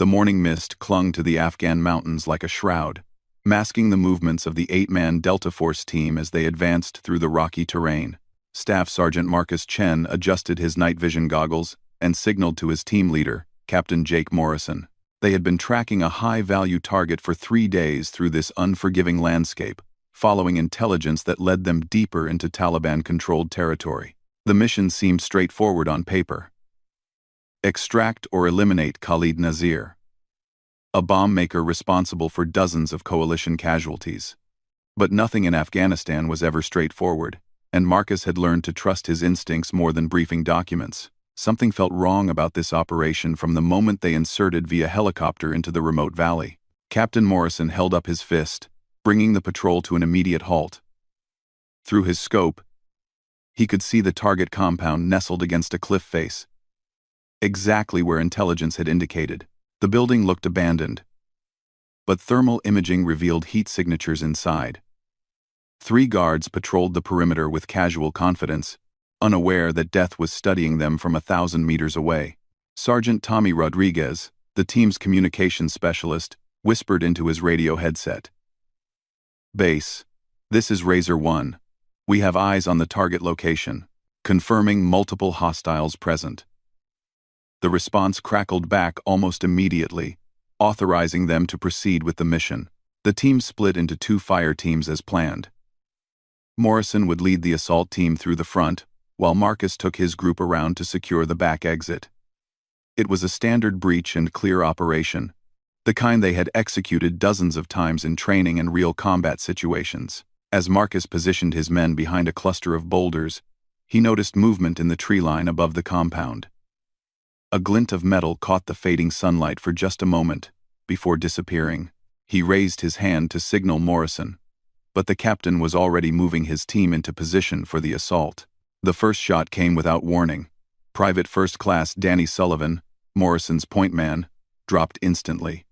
The morning mist clung to the Afghan mountains like a shroud, masking the movements of the 8-man Delta Force team as they advanced through the rocky terrain. Staff Sergeant Marcus Chen adjusted his night vision goggles and signaled to his team leader, Captain Jake Morrison. They had been tracking a high-value target for 3 days through this unforgiving landscape, following intelligence that led them deeper into Taliban-controlled territory. The mission seemed straightforward on paper. Extract or eliminate Khalid Nazir, a bomb maker responsible for dozens of coalition casualties. But nothing in Afghanistan was ever straightforward, and Marcus had learned to trust his instincts more than briefing documents. Something felt wrong about this operation from the moment they inserted via helicopter into the remote valley. Captain Morrison held up his fist, bringing the patrol to an immediate halt. Through his scope, he could see the target compound nestled against a cliff face, exactly where intelligence had indicated. The building looked abandoned, but thermal imaging revealed heat signatures inside. 3 guards patrolled the perimeter with casual confidence, unaware that death was studying them from 1,000 meters away. Sergeant Tommy Rodriguez, the team's communications specialist, whispered into his radio headset. "Base, this is Razor 1. We have eyes on the target location, confirming multiple hostiles present." The response crackled back almost immediately, authorizing them to proceed with the mission. The team split into 2 fire teams as planned. Morrison would lead the assault team through the front, while Marcus took his group around to secure the back exit. It was a standard breach and clear operation, the kind they had executed dozens of times in training and real combat situations. As Marcus positioned his men behind a cluster of boulders, he noticed movement in the tree line above the compound. A glint of metal caught the fading sunlight for just a moment, before disappearing. He raised his hand to signal Morrison, but the captain was already moving his team into position for the assault. The first shot came without warning. Private First Class Danny Sullivan, Morrison's point man, dropped instantly.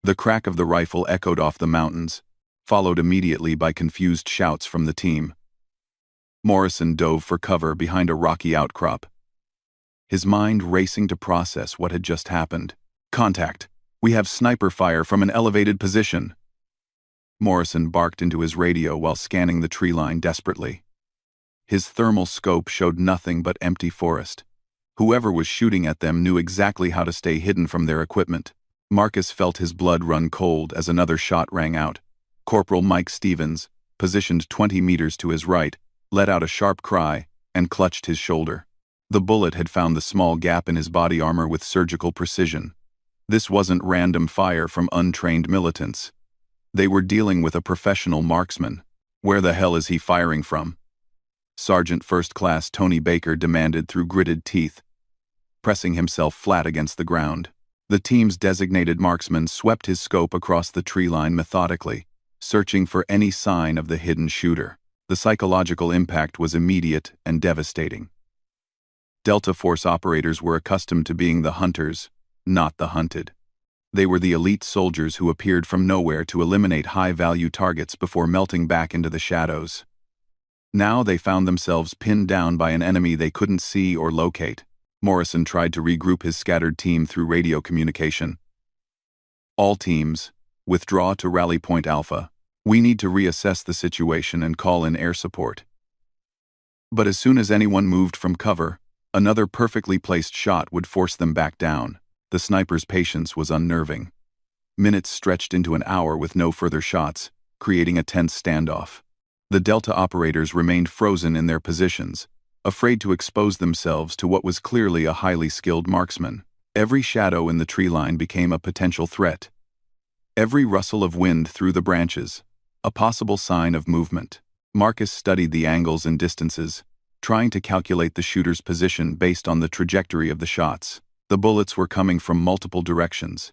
The crack of the rifle echoed off the mountains, followed immediately by confused shouts from the team. Morrison dove for cover behind a rocky outcrop, his mind racing to process what had just happened. "Contact! We have sniper fire from an elevated position!" Morrison barked into his radio while scanning the tree line desperately. His thermal scope showed nothing but empty forest. Whoever was shooting at them knew exactly how to stay hidden from their equipment. Marcus felt his blood run cold as another shot rang out. Corporal Mike Stevens, positioned 20 meters to his right, let out a sharp cry and clutched his shoulder. The bullet had found the small gap in his body armor with surgical precision. This wasn't random fire from untrained militants. They were dealing with a professional marksman. "Where the hell is he firing from?" Sergeant First Class Tony Baker demanded through gritted teeth, pressing himself flat against the ground. The team's designated marksman swept his scope across the tree line methodically, searching for any sign of the hidden shooter. The psychological impact was immediate and devastating. Delta Force operators were accustomed to being the hunters, not the hunted. They were the elite soldiers who appeared from nowhere to eliminate high-value targets before melting back into the shadows. Now they found themselves pinned down by an enemy they couldn't see or locate. Morrison tried to regroup his scattered team through radio communication. "All teams, withdraw to Rally Point Alpha. We need to reassess the situation and call in air support." But as soon as anyone moved from cover, another perfectly placed shot would force them back down. The sniper's patience was unnerving. Minutes stretched into an hour with no further shots, creating a tense standoff. The Delta operators remained frozen in their positions, afraid to expose themselves to what was clearly a highly skilled marksman. Every shadow in the tree line became a potential threat. Every rustle of wind through the branches, a possible sign of movement. Marcus studied the angles and distances, trying to calculate the shooter's position based on the trajectory of the shots. The bullets were coming from multiple directions,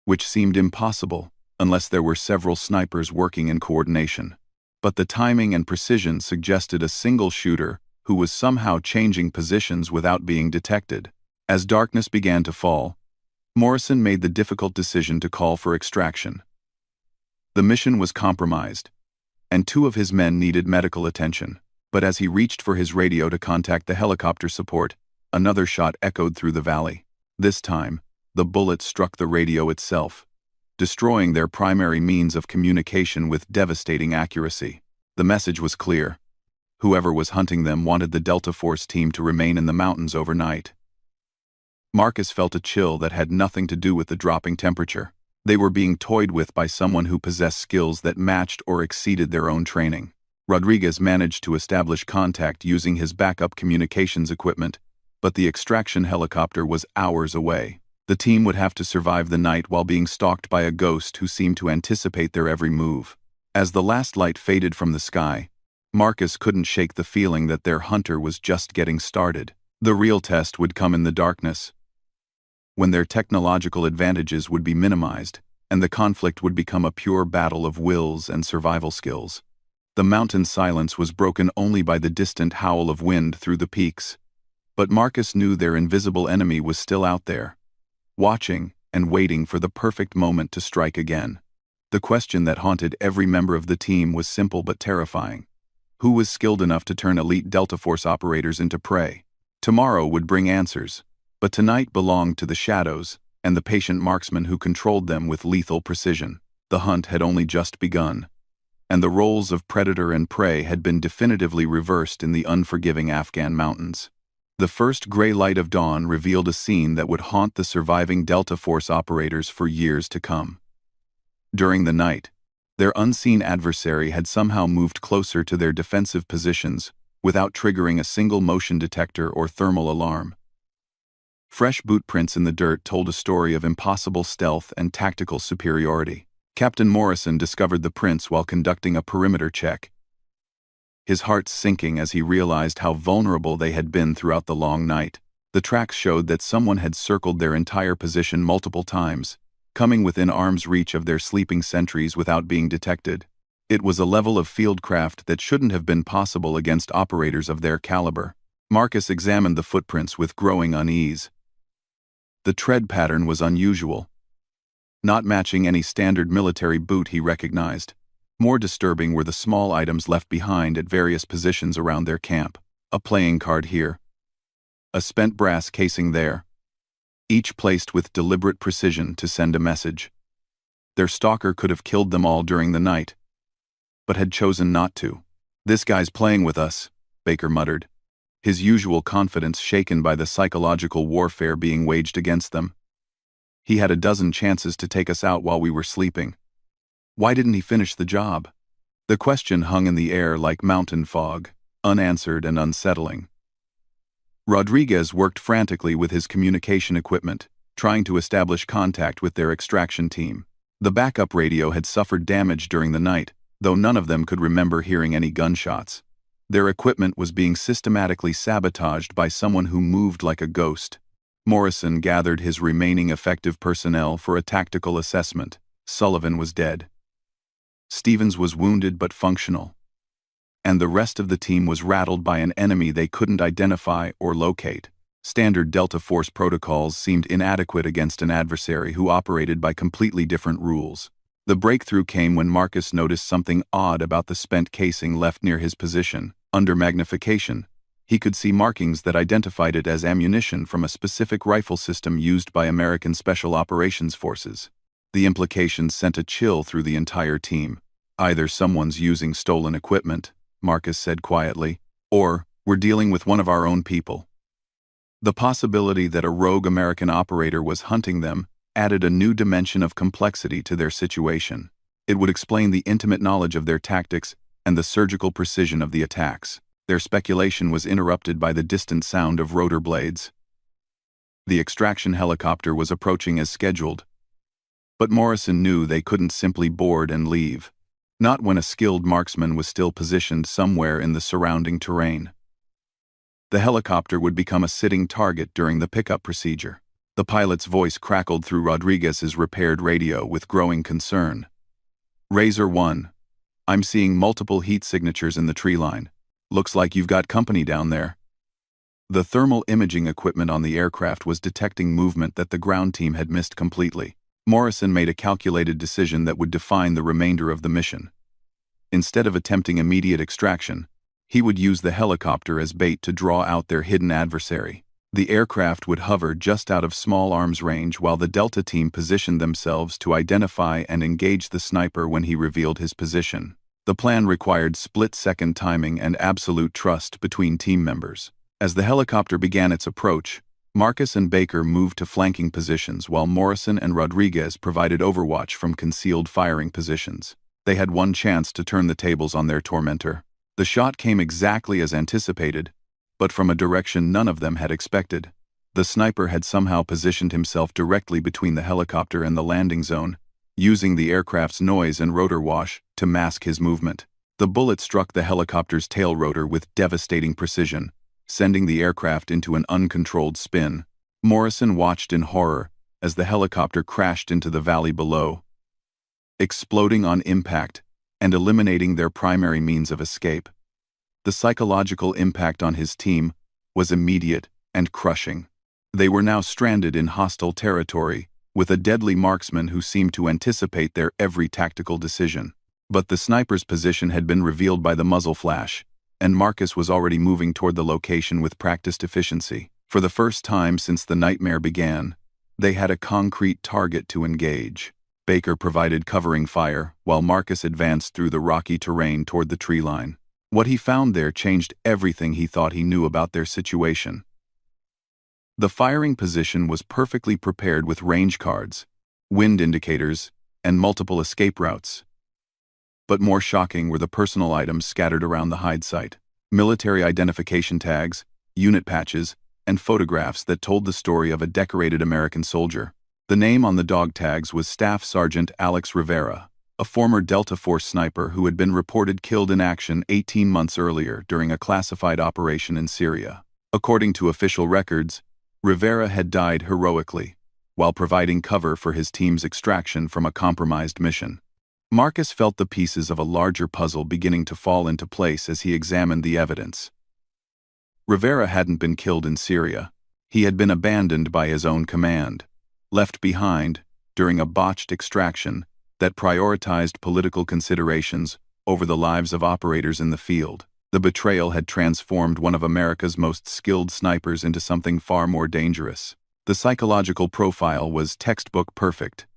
which seemed impossible unless there were several snipers working in coordination. But the timing and precision suggested a single shooter who was somehow changing positions without being detected. As darkness began to fall, Morrison made the difficult decision to call for extraction. The mission was compromised, and 2 of his men needed medical attention. But as he reached for his radio to contact the helicopter support, another shot echoed through the valley. This time, The bullet struck the radio itself, destroying their primary means of communication with devastating accuracy. The message was clear. Whoever was hunting them wanted the Delta Force team to remain in the mountains overnight. Marcus felt a chill that had nothing to do with the dropping temperature. They were being toyed with by someone who possessed skills that matched or exceeded their own training. Rodriguez managed to establish contact using his backup communications equipment, but the extraction helicopter was hours away. The team would have to survive the night while being stalked by a ghost who seemed to anticipate their every move. As the last light faded from the sky, Marcus couldn't shake the feeling that their hunter was just getting started. The real test would come in the darkness, when their technological advantages would be minimized, and the conflict would become a pure battle of wills and survival skills. The mountain silence was broken only by the distant howl of wind through the peaks. But Marcus knew their invisible enemy was still out there, watching and waiting for the perfect moment to strike again. The question that haunted every member of the team was simple but terrifying. Who was skilled enough to turn elite Delta Force operators into prey? Tomorrow would bring answers, but tonight belonged to the shadows and the patient marksman who controlled them with lethal precision. The hunt had only just begun, and the roles of predator and prey had been definitively reversed in the unforgiving Afghan mountains. The first gray light of dawn revealed a scene that would haunt the surviving Delta Force operators for years to come. During the night, their unseen adversary had somehow moved closer to their defensive positions without triggering a single motion detector or thermal alarm. Fresh boot prints in the dirt told a story of impossible stealth and tactical superiority. Captain Morrison discovered the prints while conducting a perimeter check, his heart sinking as he realized how vulnerable they had been throughout the long night. The tracks showed that someone had circled their entire position multiple times, coming within arm's reach of their sleeping sentries without being detected. It was a level of fieldcraft that shouldn't have been possible against operators of their caliber. Marcus examined the footprints with growing unease. The tread pattern was unusual, not matching any standard military boot he recognized. More disturbing were the small items left behind at various positions around their camp. A playing card here, a spent brass casing there, each placed with deliberate precision to send a message. Their stalker could have killed them all during the night, but had chosen not to. "This guy's playing with us," Baker muttered, his usual confidence shaken by the psychological warfare being waged against them. "He had a dozen chances to take us out while we were sleeping. Why didn't he finish the job?" The question hung in the air like mountain fog, unanswered and unsettling. Rodriguez worked frantically with his communication equipment, trying to establish contact with their extraction team. The backup radio had suffered damage during the night, though none of them could remember hearing any gunshots. Their equipment was being systematically sabotaged by someone who moved like a ghost. Morrison gathered his remaining effective personnel for a tactical assessment. Sullivan was dead. Stevens was wounded but functional, and the rest of the team was rattled by an enemy they couldn't identify or locate. Standard Delta Force protocols seemed inadequate against an adversary who operated by completely different rules. The breakthrough came when Marcus noticed something odd about the spent casing left near his position. Under magnification, he could see markings that identified it as ammunition from a specific rifle system used by American Special Operations Forces. The implications sent a chill through the entire team. "Either someone's using stolen equipment," Marcus said quietly, "or we're dealing with one of our own people." The possibility that a rogue American operator was hunting them added a new dimension of complexity to their situation. It would explain the intimate knowledge of their tactics and the surgical precision of the attacks. Their speculation was interrupted by the distant sound of rotor blades. The extraction helicopter was approaching as scheduled, but Morrison knew they couldn't simply board and leave, not when a skilled marksman was still positioned somewhere in the surrounding terrain. The helicopter would become a sitting target during the pickup procedure. The pilot's voice crackled through Rodriguez's repaired radio with growing concern. "Razor 1, I'm seeing multiple heat signatures in the Treeline. Looks like you've got company down there." The thermal imaging equipment on the aircraft was detecting movement that the ground team had missed completely. Morrison made a calculated decision that would define the remainder of the mission. Instead of attempting immediate extraction, he would use the helicopter as bait to draw out their hidden adversary. The aircraft would hover just out of small arms range while the Delta team positioned themselves to identify and engage the sniper when he revealed his position. The plan required split-second timing and absolute trust between team members. As the helicopter began its approach, Marcus and Baker moved to flanking positions while Morrison and Rodriguez provided overwatch from concealed firing positions. They had one chance to turn the tables on their tormentor. The shot came exactly as anticipated, but from a direction none of them had expected. The sniper had somehow positioned himself directly between the helicopter and the landing zone, using the aircraft's noise and rotor wash to mask his movement. The bullet struck the helicopter's tail rotor with devastating precision, sending the aircraft into an uncontrolled spin. Morrison watched in horror as the helicopter crashed into the valley below, exploding on impact and eliminating their primary means of escape. The psychological impact on his team was immediate and crushing. They were now stranded in hostile territory, with a deadly marksman who seemed to anticipate their every tactical decision. But the sniper's position had been revealed by the muzzle flash, and Marcus was already moving toward the location with practiced efficiency. For the first time since the nightmare began, they had a concrete target to engage. Baker provided covering fire, while Marcus advanced through the rocky terrain toward the tree line. What he found there changed everything he thought he knew about their situation. The firing position was perfectly prepared with range cards, wind indicators, and multiple escape routes. But more shocking were the personal items scattered around the hide site. Military identification tags, unit patches, and photographs that told the story of a decorated American soldier. The name on the dog tags was Staff Sergeant Alex Rivera, a former Delta Force sniper who had been reported killed in action 18 months earlier during a classified operation in Syria. According to official records, Rivera had died heroically, while providing cover for his team's extraction from a compromised mission. Marcus felt the pieces of a larger puzzle beginning to fall into place as he examined the evidence. Rivera hadn't been killed in Syria. He had been abandoned by his own command, left behind during a botched extraction that prioritized political considerations over the lives of operators in the field. The betrayal had transformed one of America's most skilled snipers into something far more dangerous. The psychological profile was textbook perfect.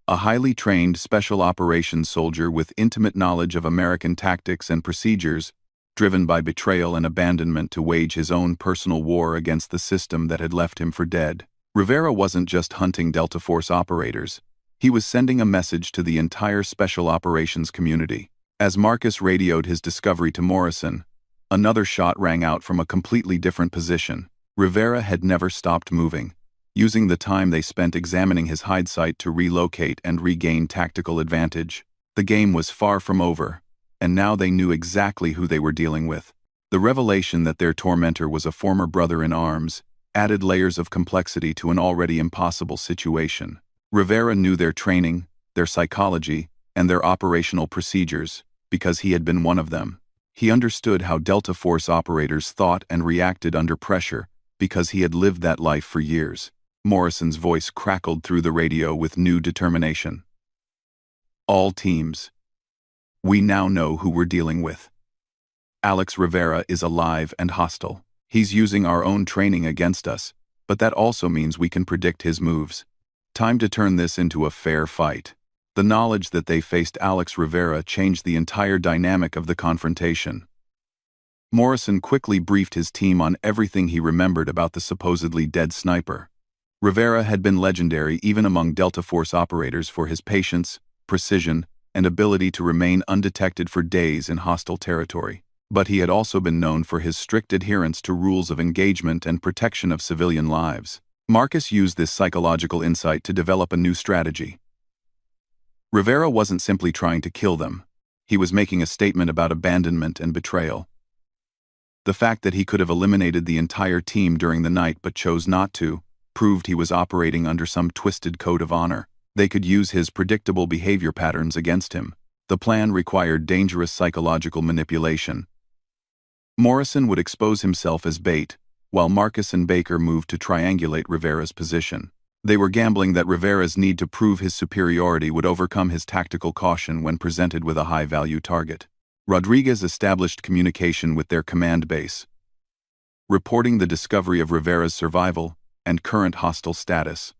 A highly trained special operations soldier with intimate knowledge of American tactics and procedures, driven by betrayal and abandonment to wage his own personal war against the system that had left him for dead. Rivera wasn't just hunting Delta Force operators. He was sending a message to the entire special operations community. As Marcus radioed his discovery to Morrison, another shot rang out from a completely different position. Rivera had never stopped moving, using the time they spent examining his hide site to relocate and regain tactical advantage. The game was far from over, and now they knew exactly who they were dealing with. The revelation that their tormentor was a former brother-in-arms added layers of complexity to an already impossible situation. Rivera knew their training, their psychology, and their operational procedures, because he had been one of them. He understood how Delta Force operators thought and reacted under pressure, because he had lived that life for years. Morrison's voice crackled through the radio with new determination. All teams. We now know who we're dealing with. Alex Rivera is alive and hostile. He's using our own training against us, but that also means we can predict his moves. Time to turn this into a fair fight. The knowledge that they faced Alex Rivera changed the entire dynamic of the confrontation. Morrison quickly briefed his team on everything he remembered about the supposedly dead sniper. Rivera had been legendary even among Delta Force operators for his patience, precision, and ability to remain undetected for days in hostile territory. But he had also been known for his strict adherence to rules of engagement and protection of civilian lives. Marcus used this psychological insight to develop a new strategy. Rivera wasn't simply trying to kill them. He was making a statement about abandonment and betrayal. The fact that he could have eliminated the entire team during the night but chose not to, proved he was operating under some twisted code of honor. They could use his predictable behavior patterns against him. The plan required dangerous psychological manipulation. Morrison would expose himself as bait, while Marcus and Baker moved to triangulate Rivera's position. They were gambling that Rivera's need to prove his superiority would overcome his tactical caution when presented with a high-value target. Rodriguez established communication with their command base. reporting the discovery of Rivera's survival and current hostile status.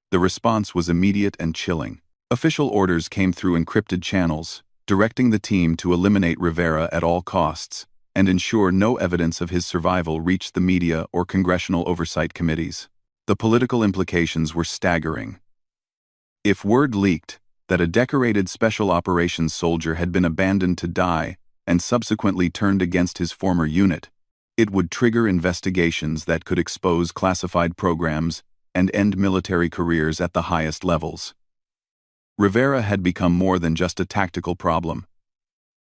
The response was immediate and chilling. Official orders came through encrypted channels, directing the team to eliminate Rivera at all costs and ensure no evidence of his survival reached the media or congressional oversight committees. The political implications were staggering. If word leaked that a decorated special operations soldier had been abandoned to die and subsequently turned against his former unit, it would trigger investigations that could expose classified programs and end military careers at the highest levels. Rivera had become more than just a tactical problem.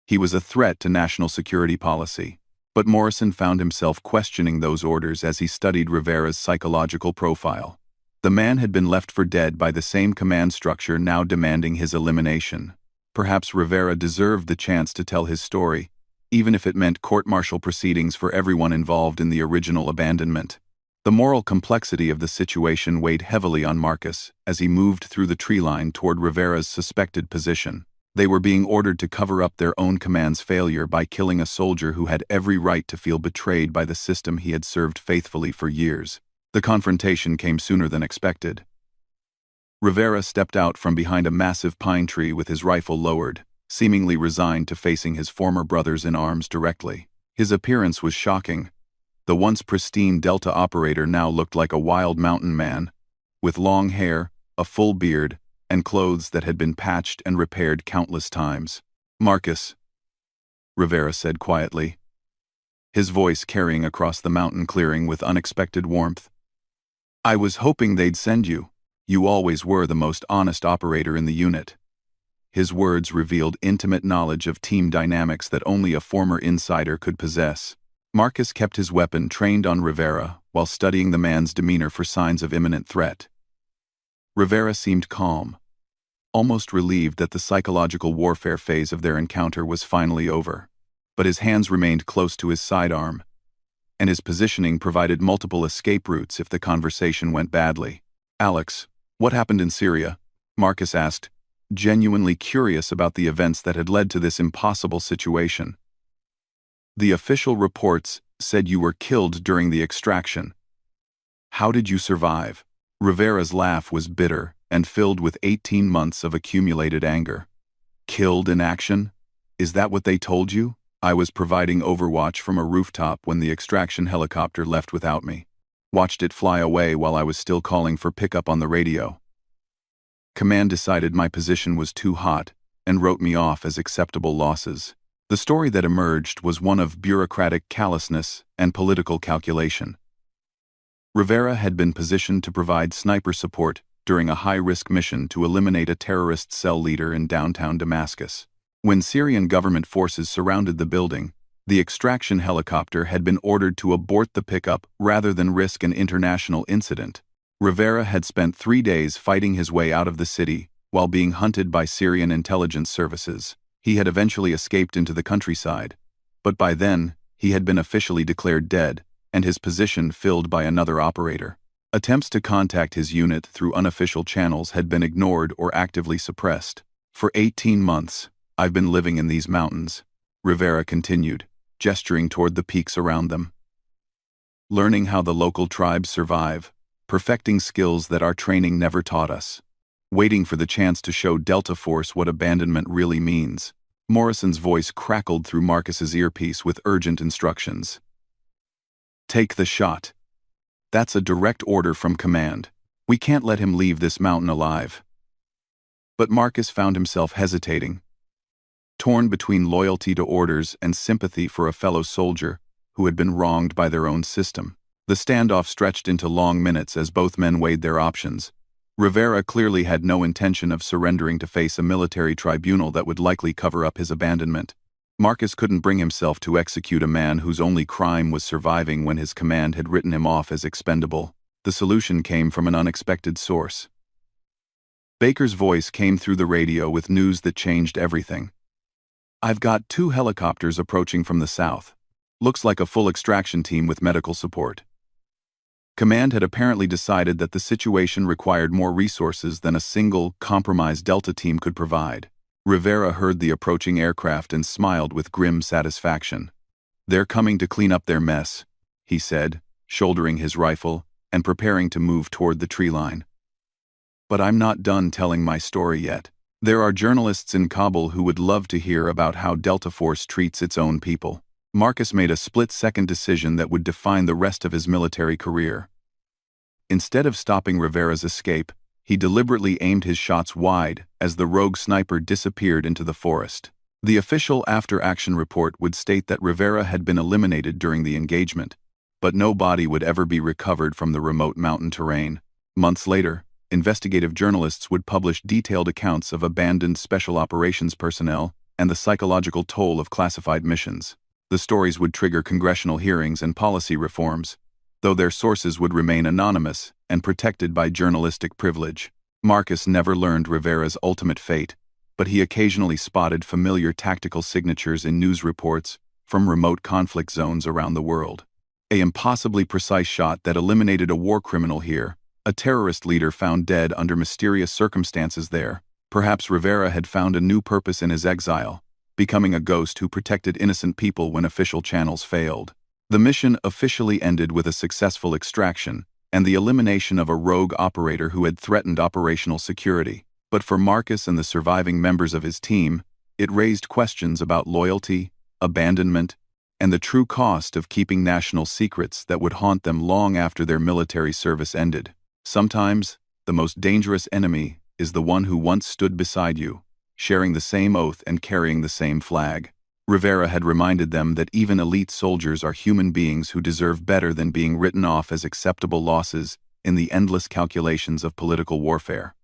He was a threat to national security policy, but Morrison found himself questioning those orders as he studied Rivera's psychological profile. The man had been left for dead by the same command structure now demanding his elimination. Perhaps Rivera deserved the chance to tell his story, even if it meant court-martial proceedings for everyone involved in the original abandonment. The moral complexity of the situation weighed heavily on Marcus as he moved through the tree line toward Rivera's suspected position. They were being ordered to cover up their own command's failure by killing a soldier who had every right to feel betrayed by the system he had served faithfully for years. The confrontation came sooner than expected. Rivera stepped out from behind a massive pine tree with his rifle lowered, seemingly resigned to facing his former brothers in arms directly. His appearance was shocking. The once pristine Delta operator now looked like a wild mountain man, with long hair, a full beard, and clothes that had been patched and repaired countless times. "Marcus," Rivera said quietly, his voice carrying across the mountain clearing with unexpected warmth. "I was hoping they'd send you. You always were the most honest operator in the unit." His words revealed intimate knowledge of team dynamics that only a former insider could possess. Marcus kept his weapon trained on Rivera while studying the man's demeanor for signs of imminent threat. Rivera seemed calm, almost relieved that the psychological warfare phase of their encounter was finally over. But his hands remained close to his sidearm, and his positioning provided multiple escape routes if the conversation went badly. "Alex, what happened in Syria?" Marcus asked, genuinely curious about the events that had led to this impossible situation. "The official reports said you were killed during the extraction. How did you survive?" Rivera's laugh was bitter and filled with 18 months of accumulated anger. "Killed in action? Is that what they told you?" "I was providing overwatch from a rooftop when the extraction helicopter left without me. Watched it fly away while I was still calling for pickup on the radio. Command decided my position was too hot and wrote me off as acceptable losses." The story that emerged was one of bureaucratic callousness and political calculation. Rivera had been positioned to provide sniper support during a high-risk mission to eliminate a terrorist cell leader in downtown Damascus. When Syrian government forces surrounded the building, the extraction helicopter had been ordered to abort the pickup rather than risk an international incident. Rivera had spent 3 days fighting his way out of the city while being hunted by Syrian intelligence services. He had eventually escaped into the countryside, but by then, he had been officially declared dead, and his position filled by another operator. Attempts to contact his unit through unofficial channels had been ignored or actively suppressed. "For 18 months, I've been living in these mountains," Rivera continued, gesturing toward the peaks around them. "Learning how the local tribes survive, perfecting skills that our training never taught us. Waiting for the chance to show Delta Force what abandonment really means." Morrison's voice crackled through Marcus's earpiece with urgent instructions. "Take the shot. That's a direct order from command. We can't let him leave this mountain alive." But Marcus found himself hesitating, torn between loyalty to orders and sympathy for a fellow soldier who had been wronged by their own system. The standoff stretched into long minutes as both men weighed their options. Rivera clearly had no intention of surrendering to face a military tribunal that would likely cover up his abandonment. Marcus couldn't bring himself to execute a man whose only crime was surviving when his command had written him off as expendable. The solution came from an unexpected source. Baker's voice came through the radio with news that changed everything. "I've got 2 helicopters approaching from the south. Looks like a full extraction team with medical support." Command had apparently decided that the situation required more resources than a single, compromised Delta team could provide. Rivera heard the approaching aircraft and smiled with grim satisfaction. "They're coming to clean up their mess," he said, shouldering his rifle and preparing to move toward the tree line. "But I'm not done telling my story yet. There are journalists in Kabul who would love to hear about how Delta Force treats its own people." Marcus made a split-second decision that would define the rest of his military career. Instead of stopping Rivera's escape, he deliberately aimed his shots wide as the rogue sniper disappeared into the forest. The official after-action report would state that Rivera had been eliminated during the engagement, but no body would ever be recovered from the remote mountain terrain. Months later, investigative journalists would publish detailed accounts of abandoned special operations personnel and the psychological toll of classified missions. The stories would trigger congressional hearings and policy reforms, though their sources would remain anonymous and protected by journalistic privilege. Marcus never learned Rivera's ultimate fate, but he occasionally spotted familiar tactical signatures in news reports from remote conflict zones around the world. An impossibly precise shot that eliminated a war criminal here, a terrorist leader found dead under mysterious circumstances there. Perhaps Rivera had found a new purpose in his exile, becoming a ghost who protected innocent people when official channels failed. The mission officially ended with a successful extraction and the elimination of a rogue operator who had threatened operational security. But for Marcus and the surviving members of his team, it raised questions about loyalty, abandonment, and the true cost of keeping national secrets that would haunt them long after their military service ended. Sometimes, the most dangerous enemy is the one who once stood beside you, sharing the same oath and carrying the same flag. Rivera had reminded them that even elite soldiers are human beings who deserve better than being written off as acceptable losses in the endless calculations of political warfare.